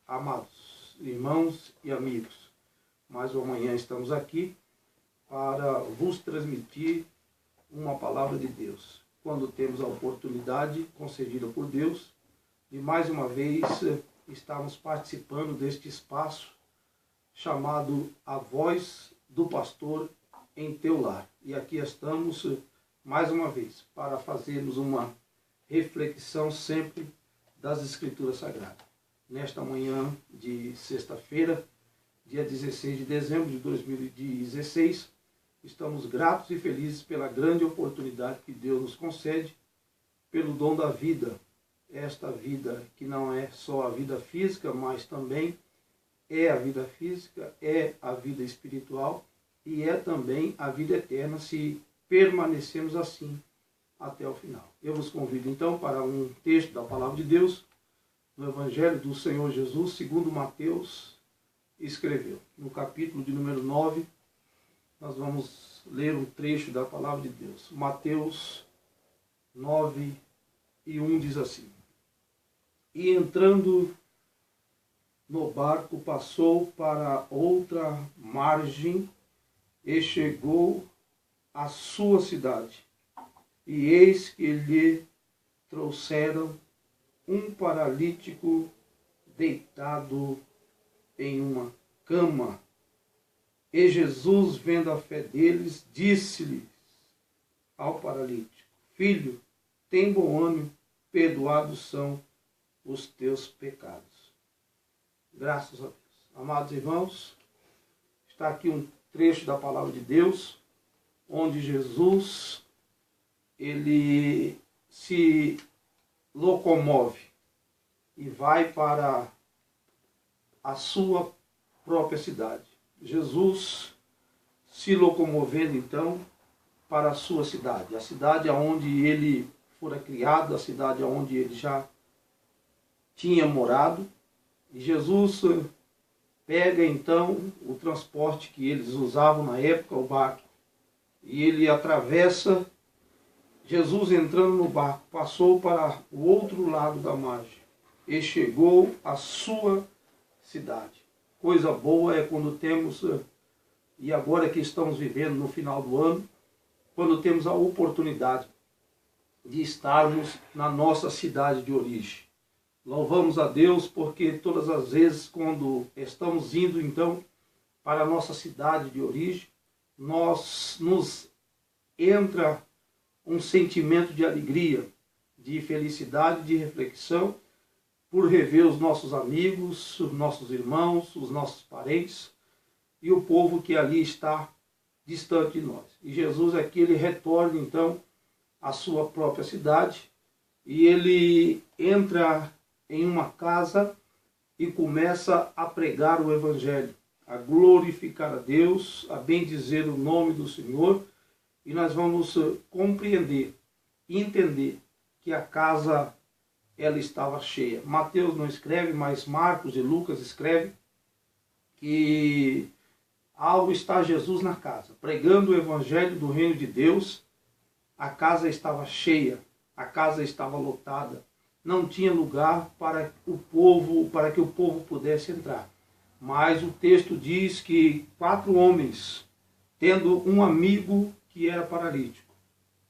Amados irmãos e amigos, mais uma manhã estamos aqui para vos transmitir uma palavra de Deus. Quando temos a oportunidade concedida por Deus de mais uma vez estarmos participando deste espaço chamado A Voz do Pastor em Teu Lar. E aqui estamos mais uma vez para fazermos uma reflexão sempre das Escrituras Sagradas. Nesta manhã de sexta-feira, dia 16 de dezembro de 2016, estamos gratos e felizes pela grande oportunidade que Deus nos concede, pelo dom da vida. Esta vida que não é só a vida física, mas também é a vida física, é a vida espiritual e é também a vida eterna, se permanecemos assim até o final. Eu vos convido então para um texto da Palavra de Deus, no Evangelho do Senhor Jesus, segundo Mateus escreveu. No capítulo de número 9, nós vamos ler um trecho da Palavra de Deus. Mateus 9 e 1 diz assim: E entrando no barco, passou para outra margem e chegou à sua cidade. E eis que lhe trouxeram um paralítico deitado em uma cama. E Jesus, vendo a fé deles, disse-lhes ao paralítico: Filho, tem bom ânimo, perdoados são os teus pecados. Graças a Deus. Amados irmãos, está aqui um trecho da Palavra de Deus, onde Jesus, ele se locomove e vai para a sua própria cidade. Jesus se locomovendo então para a sua cidade, a cidade onde ele fora criado, a cidade onde ele já tinha morado. E Jesus pega então o transporte que eles usavam na época, o barco, e ele atravessa. Jesus, entrando no barco, passou para o outro lado da margem e chegou à sua cidade. Coisa boa é quando temos, e agora que estamos vivendo no final do ano, quando temos a oportunidade de estarmos na nossa cidade de origem. Louvamos a Deus porque todas as vezes quando estamos indo então para a nossa cidade de origem, nos entra um sentimento de alegria, de felicidade, de reflexão, por rever os nossos amigos, os nossos irmãos, os nossos parentes e o povo que ali está distante de nós. E Jesus aqui, ele retorna então à sua própria cidade e ele entra em uma casa e começa a pregar o Evangelho, a glorificar a Deus, a bendizer o nome do Senhor. E nós vamos compreender e entender que a casa ela estava cheia. Mateus não escreve, mas Marcos e Lucas escrevem que ao estar Jesus na casa, pregando o Evangelho do Reino de Deus, a casa estava cheia, a casa estava lotada. Não tinha lugar para que o povo pudesse entrar. Mas o texto diz que 4 homens, tendo um amigo que era paralítico,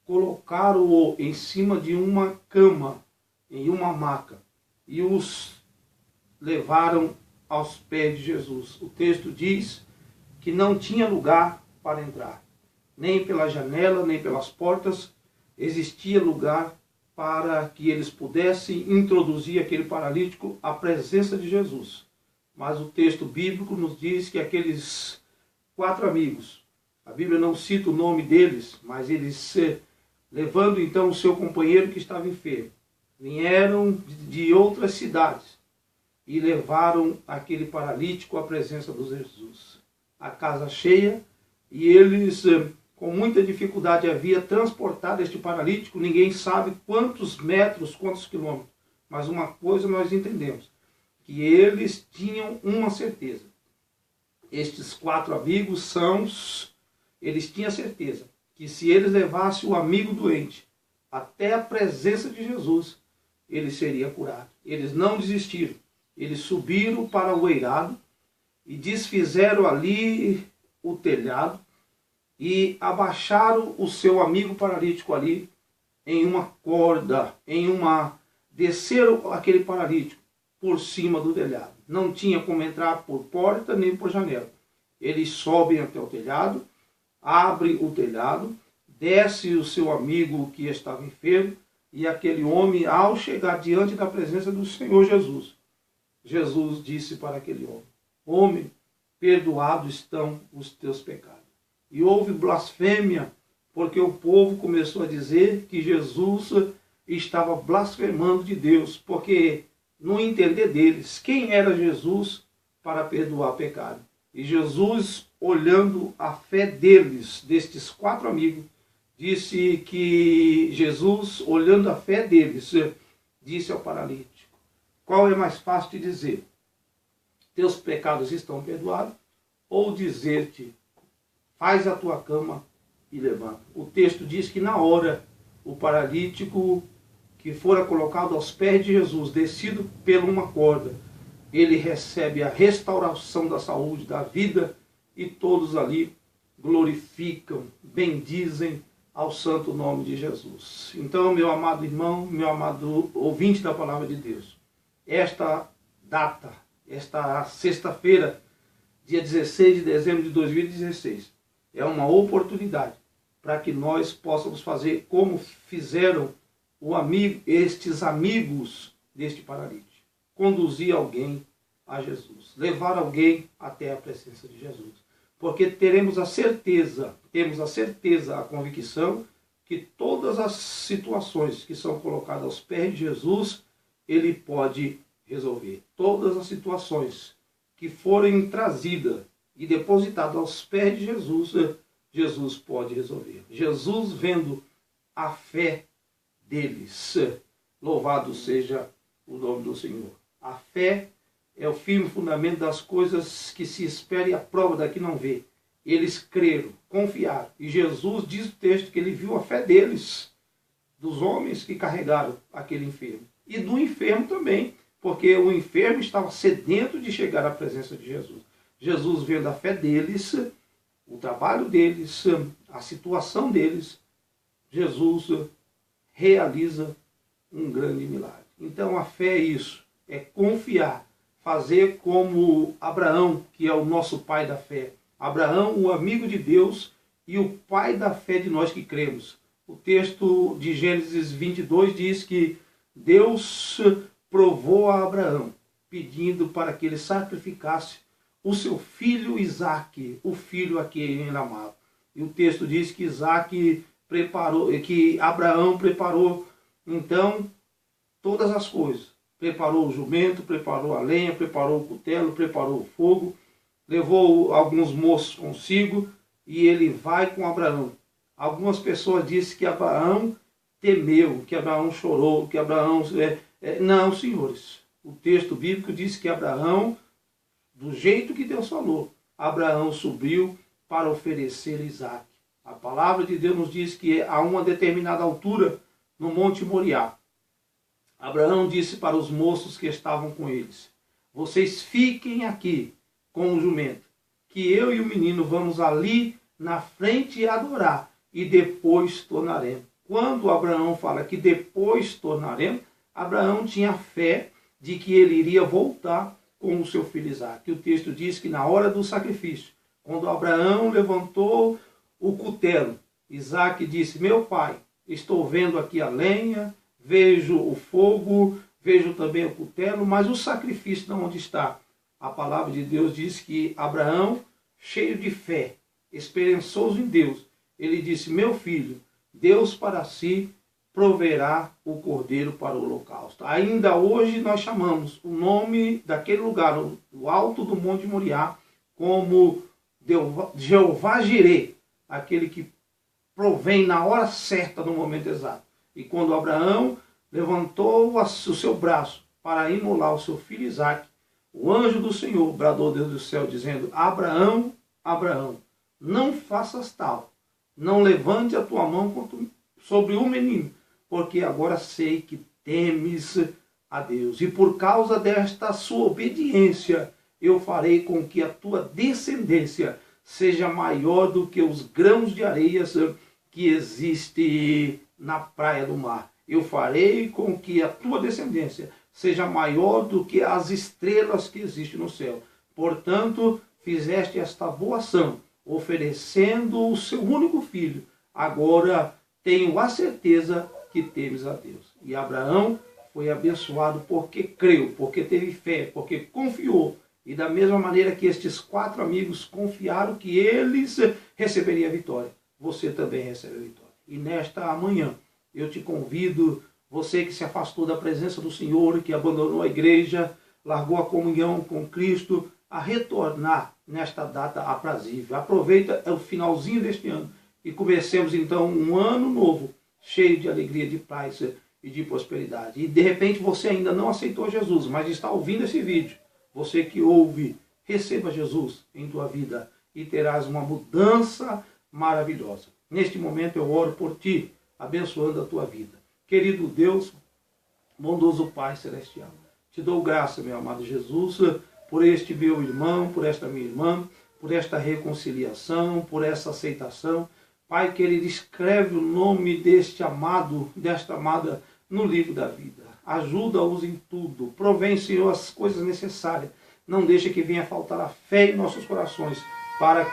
colocaram-o em cima de uma cama, em uma maca, e os levaram aos pés de Jesus. O texto diz que não tinha lugar para entrar, nem pela janela, nem pelas portas, existia lugar para que eles pudessem introduzir aquele paralítico à presença de Jesus. Mas o texto bíblico nos diz que aqueles 4 amigos, a Bíblia não cita o nome deles, mas eles, levando então o seu companheiro que estava enfermo, vieram de outras cidades e levaram aquele paralítico à presença de Jesus. A casa cheia, e eles, com muita dificuldade, havia transportado este paralítico. Ninguém sabe quantos metros, quantos quilômetros, mas uma coisa nós entendemos, que eles tinham uma certeza. Estes 4 amigos eles tinham certeza que se eles levassem o amigo doente até a presença de Jesus, ele seria curado. Eles não desistiram. Eles subiram para o eirado e desfizeram ali o telhado e abaixaram o seu amigo paralítico ali em uma corda, desceram aquele paralítico por cima do telhado. Não tinha como entrar por porta nem por janela. Eles sobem até o telhado, abrem o telhado, desce o seu amigo que estava enfermo, e aquele homem, ao chegar diante da presença do Senhor Jesus, Jesus disse para aquele homem: homem, perdoados estão os teus pecados. E houve blasfêmia, porque o povo começou a dizer que Jesus estava blasfemando de Deus, porque no entender deles, quem era Jesus para perdoar pecado? E Jesus, olhando a fé deles, destes 4 amigos, disse que Jesus, olhando a fé deles, disse ao paralítico: qual é mais fácil de dizer? Teus pecados estão perdoados? Ou dizer-te: faz a tua cama e levanta? O texto diz que na hora, o paralítico que fora colocado aos pés de Jesus, descido por uma corda, ele recebe a restauração da saúde, da vida, e todos ali glorificam, bendizem ao santo nome de Jesus. Então, meu amado irmão, meu amado ouvinte da palavra de Deus, esta data, esta sexta-feira, dia 16 de dezembro de 2016, é uma oportunidade para que nós possamos fazer como fizeram estes amigos deste paralítico: conduzir alguém a Jesus, levar alguém até a presença de Jesus. Porque temos a certeza, a convicção que todas as situações que são colocadas aos pés de Jesus, ele pode resolver. Todas as situações que forem trazidas e depositadas aos pés de Jesus, Jesus pode resolver. Jesus, vendo a fé deles, louvado seja o nome do Senhor. A fé é o firme fundamento das coisas que se espera e a prova da que não vê. Eles creram, confiaram. E Jesus diz o texto que ele viu a fé deles, dos homens que carregaram aquele enfermo. E do enfermo também, porque o enfermo estava sedento de chegar à presença de Jesus. Jesus, vendo a fé deles, o trabalho deles, a situação deles, Jesus realiza um grande milagre. Então a fé é isso, é confiar, fazer como Abraão, que é o nosso pai da fé. Abraão, o amigo de Deus e o pai da fé de nós que cremos. O texto de Gênesis 22 diz que Deus provou a Abraão, pedindo para que ele sacrificasse o seu filho Isaque, o filho a quem ele amava. E o texto diz que Abraão preparou, então, todas as coisas. Preparou o jumento, preparou a lenha, preparou o cutelo, preparou o fogo, levou alguns moços consigo e ele vai com Abraão. Algumas pessoas dizem que Abraão temeu, que Abraão chorou, que Abraão... Não, senhores. O texto bíblico diz que Abraão, do jeito que Deus falou, Abraão subiu para oferecer Isaque. A palavra de Deus nos diz que a uma determinada altura, no Monte Moriá, Abraão disse para os moços que estavam com eles: vocês fiquem aqui com o jumento, que eu e o menino vamos ali na frente adorar e depois tornaremos. Quando Abraão fala que depois tornaremos, Abraão tinha fé de que ele iria voltar com o seu filho Isaque. O texto diz que na hora do sacrifício, quando Abraão levantou o cutelo, Isaque disse: meu pai, estou vendo aqui a lenha, vejo o fogo, vejo também o cutelo, mas o sacrifício não onde está. A palavra de Deus diz que Abraão, cheio de fé, esperançoso em Deus, ele disse: meu filho, Deus para si proverá o cordeiro para o holocausto. Ainda hoje nós chamamos o nome daquele lugar, o alto do Monte Moriá, como Jeová Jirê, aquele que provém na hora certa, no momento exato. E quando Abraão levantou o seu braço para imolar o seu filho Isaque, o anjo do Senhor bradou Deus do céu, dizendo: Abraão, Abraão, não faças tal, não levante a tua mão sobre o menino, porque agora sei que temes a Deus. E por causa desta sua obediência, eu farei com que a tua descendência seja maior do que os grãos de areia que existe na praia do mar. Eu farei com que a tua descendência seja maior do que as estrelas que existem no céu. Portanto, fizeste esta boa ação, oferecendo o seu único filho. Agora tenho a certeza que temes a Deus. E Abraão foi abençoado porque creu, porque teve fé, porque confiou. E da mesma maneira que estes 4 amigos confiaram que eles receberiam a vitória, você também recebe a vitória. E nesta manhã, eu te convido, você que se afastou da presença do Senhor, que abandonou a igreja, largou a comunhão com Cristo, a retornar nesta data aprazível. Aproveita o finalzinho deste ano e comecemos então um ano novo, cheio de alegria, de paz e de prosperidade. E de repente você ainda não aceitou Jesus, mas está ouvindo esse vídeo. Você que ouve, receba Jesus em tua vida e terás uma mudança maravilhosa. Neste momento eu oro por ti, abençoando a tua vida. Querido Deus, bondoso Pai Celestial, te dou graça, meu amado Jesus, por este meu irmão, por esta minha irmã, por esta reconciliação, por essa aceitação. Pai, que ele escreve o nome deste amado, desta amada, no livro da vida. Ajuda-os em tudo. Provém, Senhor, as coisas necessárias. Não deixe que venha faltar a fé em nossos corações, para que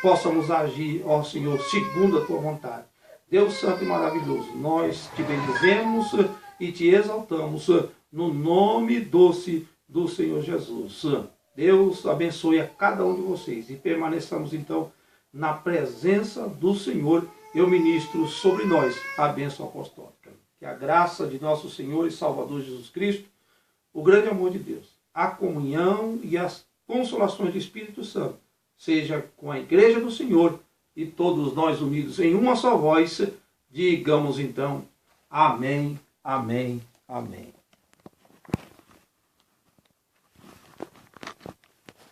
possamos agir, ó Senhor, segundo a tua vontade. Deus Santo e maravilhoso, nós te bendizemos e te exaltamos no nome doce do Senhor Jesus. Deus abençoe a cada um de vocês e permaneçamos então na presença do Senhor. Eu ministro sobre nós a bênção apostólica. Que a graça de nosso Senhor e Salvador Jesus Cristo, o grande amor de Deus, a comunhão e as consolações do Espírito Santo, seja com a igreja do Senhor e todos nós unidos em uma só voz, digamos então, amém, amém, amém.